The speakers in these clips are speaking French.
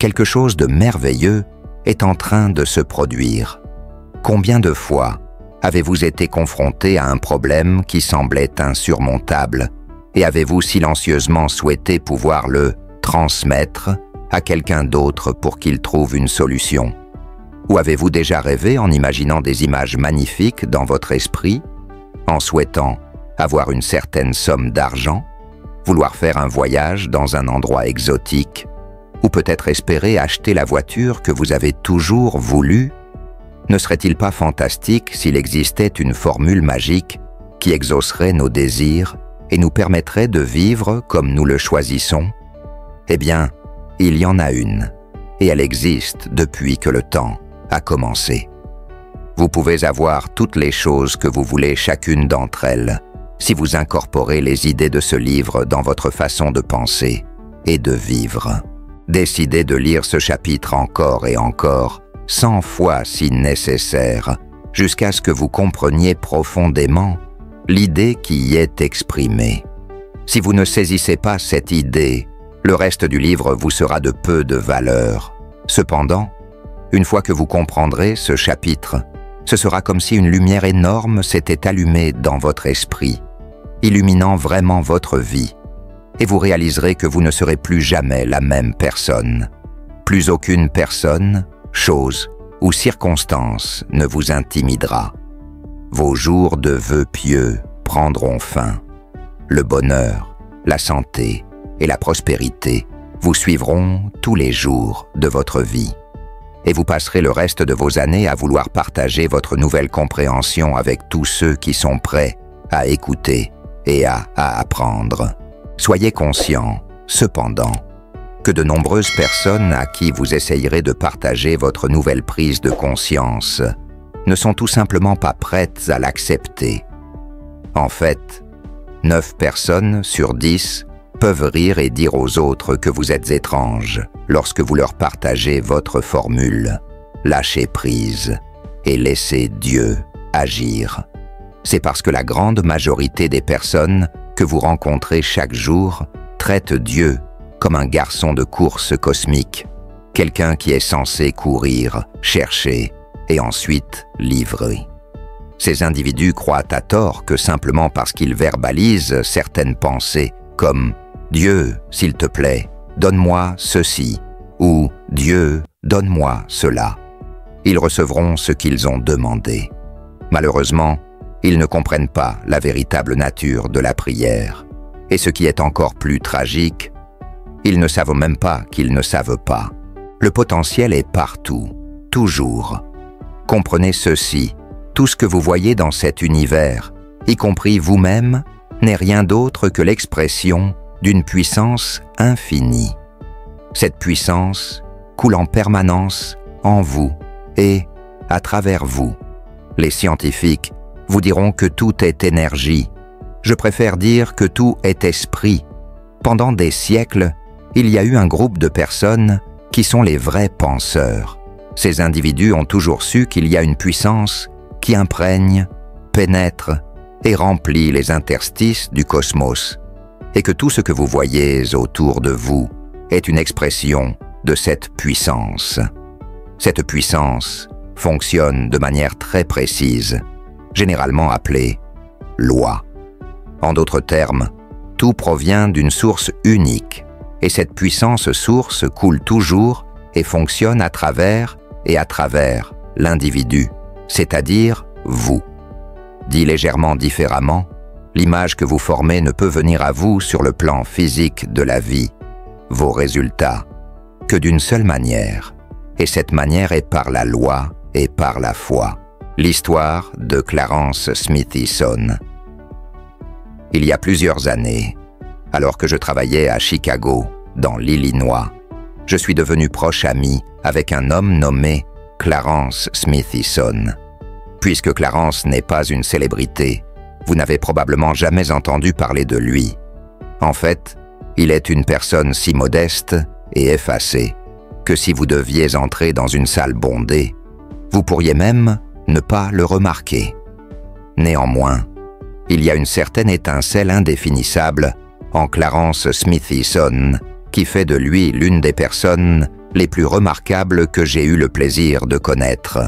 quelque chose de merveilleux est en train de se produire. Combien de fois avez-vous été confronté à un problème qui semblait insurmontable et avez-vous silencieusement souhaité pouvoir le transmettre à quelqu'un d'autre pour qu'il trouve une solution? Ou avez-vous déjà rêvé en imaginant des images magnifiques dans votre esprit, en souhaitant avoir une certaine somme d'argent, vouloir faire un voyage dans un endroit exotique, ou peut-être espérer acheter la voiture que vous avez toujours voulu? Ne serait-il pas fantastique s'il existait une formule magique qui exaucerait nos désirs et nous permettrait de vivre comme nous le choisissons? Eh bien, il y en a une, et elle existe depuis que le temps a commencé. Vous pouvez avoir toutes les choses que vous voulez, chacune d'entre elles, si vous incorporez les idées de ce livre dans votre façon de penser et de vivre. Décidez de lire ce chapitre encore et encore, 100 fois si nécessaire, jusqu'à ce que vous compreniez profondément l'idée qui y est exprimée. Si vous ne saisissez pas cette idée, le reste du livre vous sera de peu de valeur. Cependant, une fois que vous comprendrez ce chapitre, ce sera comme si une lumière énorme s'était allumée dans votre esprit, illuminant vraiment votre vie, et vous réaliserez que vous ne serez plus jamais la même personne. Plus aucune personne, chose ou circonstance ne vous intimidera. Vos jours de vœux pieux prendront fin. Le bonheur, la santé et la prospérité vous suivront tous les jours de votre vie. Et vous passerez le reste de vos années à vouloir partager votre nouvelle compréhension avec tous ceux qui sont prêts à écouter et à apprendre. Soyez conscient, cependant, que de nombreuses personnes à qui vous essayerez de partager votre nouvelle prise de conscience ne sont tout simplement pas prêtes à l'accepter. En fait, 9 personnes sur 10 peuvent rire et dire aux autres que vous êtes étrange lorsque vous leur partagez votre formule. Lâchez prise et laissez Dieu agir. C'est parce que la grande majorité des personnes que vous rencontrez chaque jour traitent Dieu comme un garçon de course cosmique, quelqu'un qui est censé courir, chercher et ensuite livrer. Ces individus croient à tort que simplement parce qu'ils verbalisent certaines pensées comme « Dieu, s'il te plaît, donne-moi ceci » ou « Dieu, donne-moi cela », ils recevront ce qu'ils ont demandé. Malheureusement, ils ne comprennent pas la véritable nature de la prière. Et ce qui est encore plus tragique, ils ne savent même pas qu'ils ne savent pas. Le potentiel est partout, toujours. Comprenez ceci, tout ce que vous voyez dans cet univers, y compris vous-même, n'est rien d'autre que l'expression d'une puissance infinie. Cette puissance coule en permanence en vous et à travers vous. Les scientifiques vous diront que tout est énergie. Je préfère dire que tout est esprit. Pendant des siècles, il y a eu un groupe de personnes qui sont les vrais penseurs. Ces individus ont toujours su qu'il y a une puissance qui imprègne, pénètre et remplit les interstices du cosmos, et que tout ce que vous voyez autour de vous est une expression de cette puissance. Cette puissance fonctionne de manière très précise, généralement appelée loi. En d'autres termes, tout provient d'une source unique, et cette puissance source coule toujours et fonctionne à travers l'individu, c'est-à-dire vous. Dit légèrement différemment, l'image que vous formez ne peut venir à vous sur le plan physique de la vie, vos résultats, que d'une seule manière, et cette manière est par la loi et par la foi. L'histoire de Clarence Smithson. Il y a plusieurs années, alors que je travaillais à Chicago, dans l'Illinois, je suis devenu proche ami avec un homme nommé Clarence Smithson. Puisque Clarence n'est pas une célébrité, vous n'avez probablement jamais entendu parler de lui. En fait, il est une personne si modeste et effacée que si vous deviez entrer dans une salle bondée, vous pourriez même ne pas le remarquer. Néanmoins, il y a une certaine étincelle indéfinissable en Clarence Smithson qui fait de lui l'une des personnes les plus remarquables que j'ai eu le plaisir de connaître.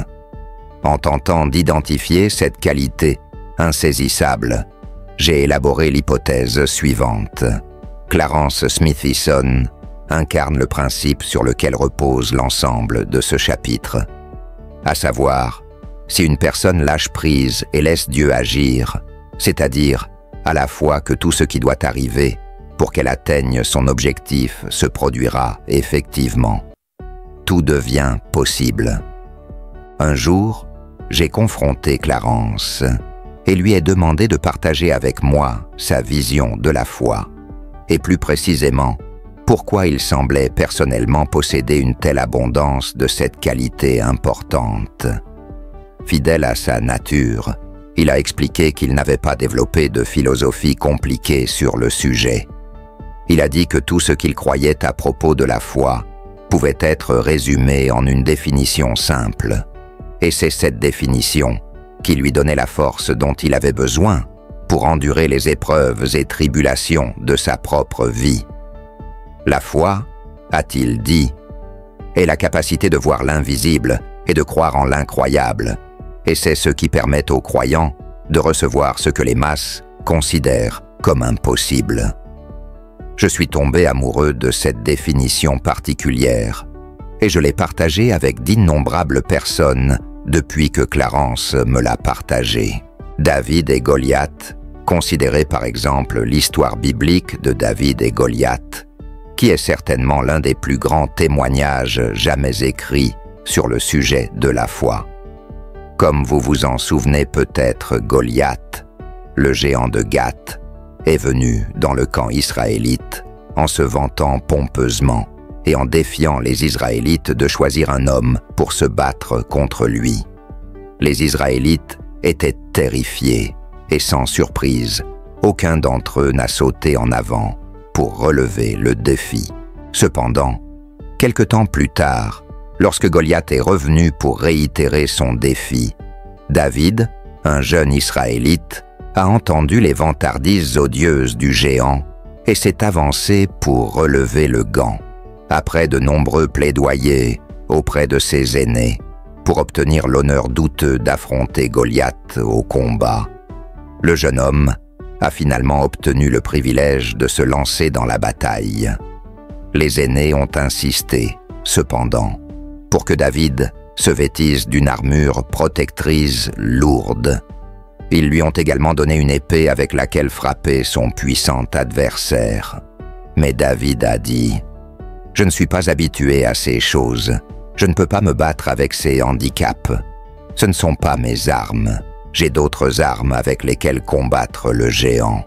En tentant d'identifier cette qualité insaisissable, j'ai élaboré l'hypothèse suivante. Clarence Smithison incarne le principe sur lequel repose l'ensemble de ce chapitre, à savoir, si une personne lâche prise et laisse Dieu agir, c'est-à-dire à la fois que tout ce qui doit arriver pour qu'elle atteigne son objectif se produira effectivement, tout devient possible. Un jour, j'ai confronté Clarence et lui ai demandé de partager avec moi sa vision de la foi, et plus précisément, pourquoi il semblait personnellement posséder une telle abondance de cette qualité importante. Fidèle à sa nature, il a expliqué qu'il n'avait pas développé de philosophie compliquée sur le sujet. Il a dit que tout ce qu'il croyait à propos de la foi pouvait être résumé en une définition simple. Et c'est cette définition qui lui donnait la force dont il avait besoin pour endurer les épreuves et tribulations de sa propre vie. La foi, a-t-il dit, est la capacité de voir l'invisible et de croire en l'incroyable, et c'est ce qui permet aux croyants de recevoir ce que les masses considèrent comme impossible. Je suis tombé amoureux de cette définition particulière, et je l'ai partagée avec d'innombrables personnes depuis que Clarence me l'a partagée. David et Goliath, considérez par exemple l'histoire biblique de David et Goliath, qui est certainement l'un des plus grands témoignages jamais écrits sur le sujet de la foi. Comme vous vous en souvenez peut-être, Goliath, le géant de Gath, est venu dans le camp israélite en se vantant pompeusement et en défiant les Israélites de choisir un homme pour se battre contre lui. Les Israélites étaient terrifiés et sans surprise, aucun d'entre eux n'a sauté en avant pour relever le défi. Cependant, quelque temps plus tard, lorsque Goliath est revenu pour réitérer son défi, David, un jeune Israélite, a entendu les vantardises odieuses du géant et s'est avancé pour relever le gant, après de nombreux plaidoyers auprès de ses aînés, pour obtenir l'honneur douteux d'affronter Goliath au combat. Le jeune homme a finalement obtenu le privilège de se lancer dans la bataille. Les aînés ont insisté, cependant, pour que David se vêtisse d'une armure protectrice lourde. Ils lui ont également donné une épée avec laquelle frapper son puissant adversaire. Mais David a dit « Je ne suis pas habitué à ces choses. Je ne peux pas me battre avec ces handicaps. Ce ne sont pas mes armes. J'ai d'autres armes avec lesquelles combattre le géant. »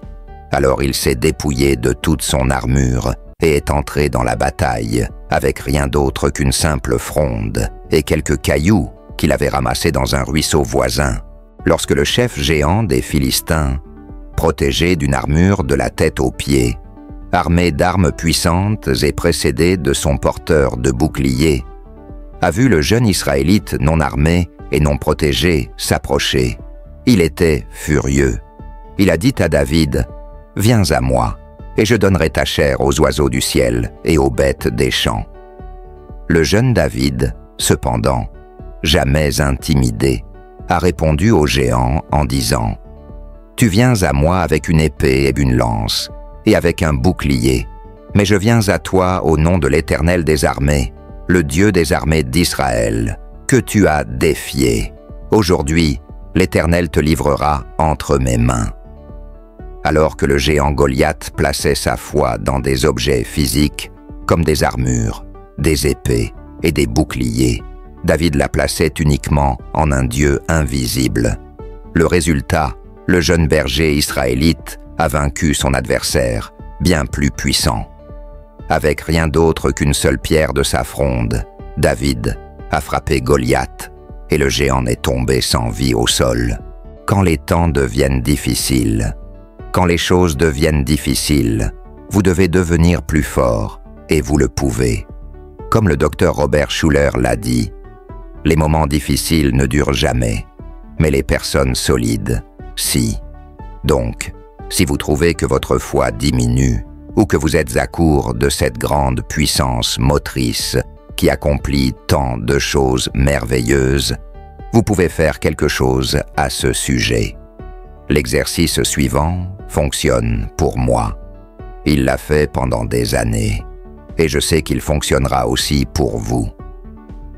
Alors il s'est dépouillé de toute son armure et est entré dans la bataille avec rien d'autre qu'une simple fronde et quelques cailloux qu'il avait ramassés dans un ruisseau voisin. Lorsque le chef géant des Philistins, protégé d'une armure de la tête aux pieds, armé d'armes puissantes et précédé de son porteur de bouclier, a vu le jeune Israélite non armé et non protégé s'approcher, il était furieux. Il a dit à David « Viens à moi, et je donnerai ta chair aux oiseaux du ciel et aux bêtes des champs. » Le jeune David, cependant, jamais intimidé, a répondu au géant en disant « Tu viens à moi avec une épée et une lance, et avec un bouclier, mais je viens à toi au nom de l'Éternel des armées, le Dieu des armées d'Israël, que tu as défié. Aujourd'hui, l'Éternel te livrera entre mes mains. » Alors que le géant Goliath plaçait sa foi dans des objets physiques, comme des armures, des épées et des boucliers, David la plaçait uniquement en un Dieu invisible. Le résultat, le jeune berger israélite a vaincu son adversaire, bien plus puissant. Avec rien d'autre qu'une seule pierre de sa fronde, David a frappé Goliath et le géant est tombé sans vie au sol. Quand les temps deviennent difficiles, quand les choses deviennent difficiles, vous devez devenir plus fort et vous le pouvez. Comme le docteur Robert Schuller l'a dit, les moments difficiles ne durent jamais, mais les personnes solides, si. Donc, si vous trouvez que votre foi diminue ou que vous êtes à court de cette grande puissance motrice qui accomplit tant de choses merveilleuses, vous pouvez faire quelque chose à ce sujet. L'exercice suivant fonctionne pour moi. Il l'a fait pendant des années, et je sais qu'il fonctionnera aussi pour vous.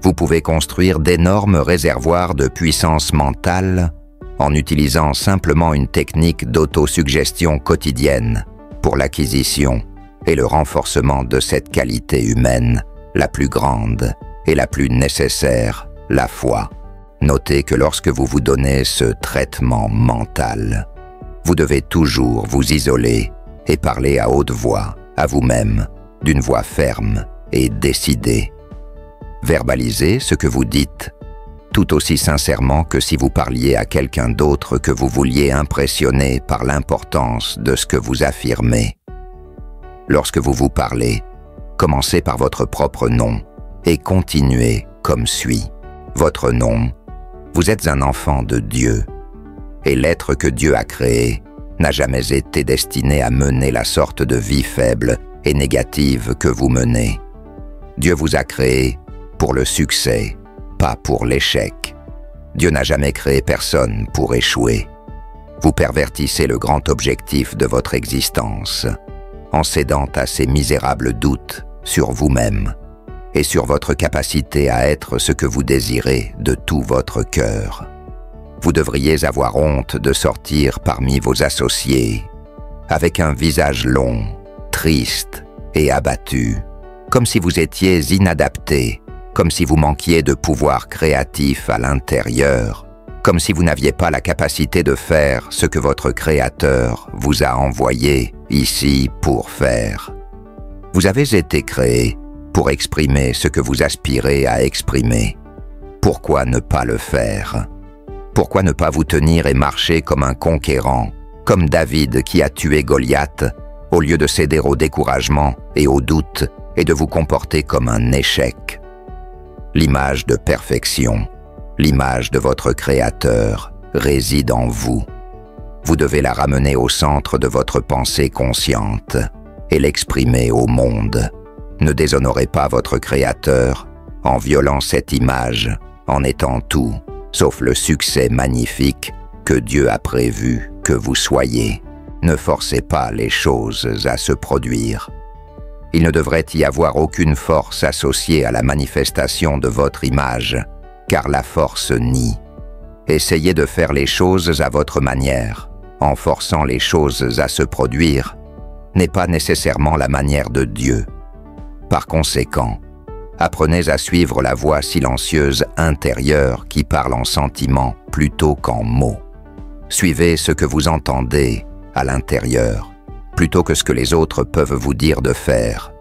Vous pouvez construire d'énormes réservoirs de puissance mentale en utilisant simplement une technique d'autosuggestion quotidienne pour l'acquisition et le renforcement de cette qualité humaine, la plus grande et la plus nécessaire, la foi. Notez que lorsque vous vous donnez ce traitement mental, vous devez toujours vous isoler et parler à haute voix, à vous-même, d'une voix ferme et décidée. Verbalisez ce que vous dites, tout aussi sincèrement que si vous parliez à quelqu'un d'autre que vous vouliez impressionner par l'importance de ce que vous affirmez. Lorsque vous vous parlez, commencez par votre propre nom et continuez comme suit. Votre nom, vous êtes un enfant de Dieu, et l'être que Dieu a créé n'a jamais été destiné à mener la sorte de vie faible et négative que vous menez. Dieu vous a créé pour le succès, pas pour l'échec. Dieu n'a jamais créé personne pour échouer. Vous pervertissez le grand objectif de votre existence en cédant à ces misérables doutes sur vous-même et sur votre capacité à être ce que vous désirez de tout votre cœur. Vous devriez avoir honte de sortir parmi vos associés avec un visage long, triste et abattu, comme si vous étiez inadapté, comme si vous manquiez de pouvoir créatif à l'intérieur, comme si vous n'aviez pas la capacité de faire ce que votre Créateur vous a envoyé ici pour faire. Vous avez été créé pour exprimer ce que vous aspirez à exprimer. Pourquoi ne pas le faire? Pourquoi ne pas vous tenir et marcher comme un conquérant, comme David qui a tué Goliath, au lieu de céder au découragement et au doute et de vous comporter comme un échec? L'image de perfection, l'image de votre Créateur, réside en vous. Vous devez la ramener au centre de votre pensée consciente et l'exprimer au monde. Ne déshonorez pas votre Créateur en violant cette image, en étant tout, sauf le succès magnifique que Dieu a prévu que vous soyez. Ne forcez pas les choses à se produire. Il ne devrait y avoir aucune force associée à la manifestation de votre image, car la force nie. Essayez de faire les choses à votre manière, en forçant les choses à se produire, n'est pas nécessairement la manière de Dieu. Par conséquent, apprenez à suivre la voix silencieuse intérieure qui parle en sentiments plutôt qu'en mots. Suivez ce que vous entendez à l'intérieur, plutôt que ce que les autres peuvent vous dire de faire.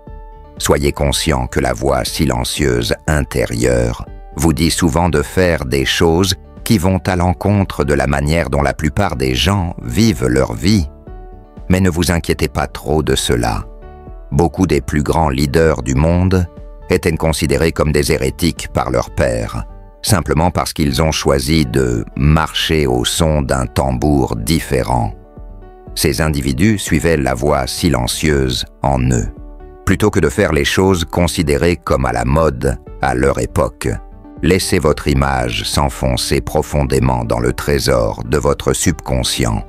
Soyez conscient que la voix silencieuse intérieure vous dit souvent de faire des choses qui vont à l'encontre de la manière dont la plupart des gens vivent leur vie. Mais ne vous inquiétez pas trop de cela. Beaucoup des plus grands leaders du monde étaient considérés comme des hérétiques par leur père, simplement parce qu'ils ont choisi de marcher au son d'un tambour différent. Ces individus suivaient la voix silencieuse en eux, plutôt que de faire les choses considérées comme à la mode à leur époque. Laissez votre image s'enfoncer profondément dans le trésor de votre subconscient.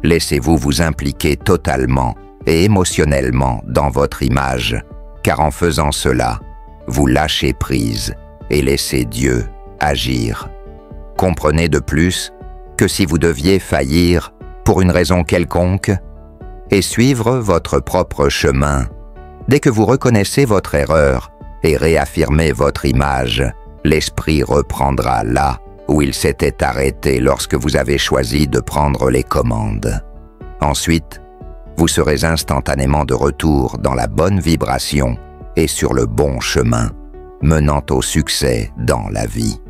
Laissez-vous vous impliquer totalement et émotionnellement dans votre image, car en faisant cela, vous lâchez prise et laissez Dieu agir. Comprenez de plus que si vous deviez faillir pour une raison quelconque et suivre votre propre chemin, dès que vous reconnaissez votre erreur et réaffirmez votre image, l'esprit reprendra là où il s'était arrêté lorsque vous avez choisi de prendre les commandes. Ensuite, vous serez instantanément de retour dans la bonne vibration et sur le bon chemin, menant au succès dans la vie.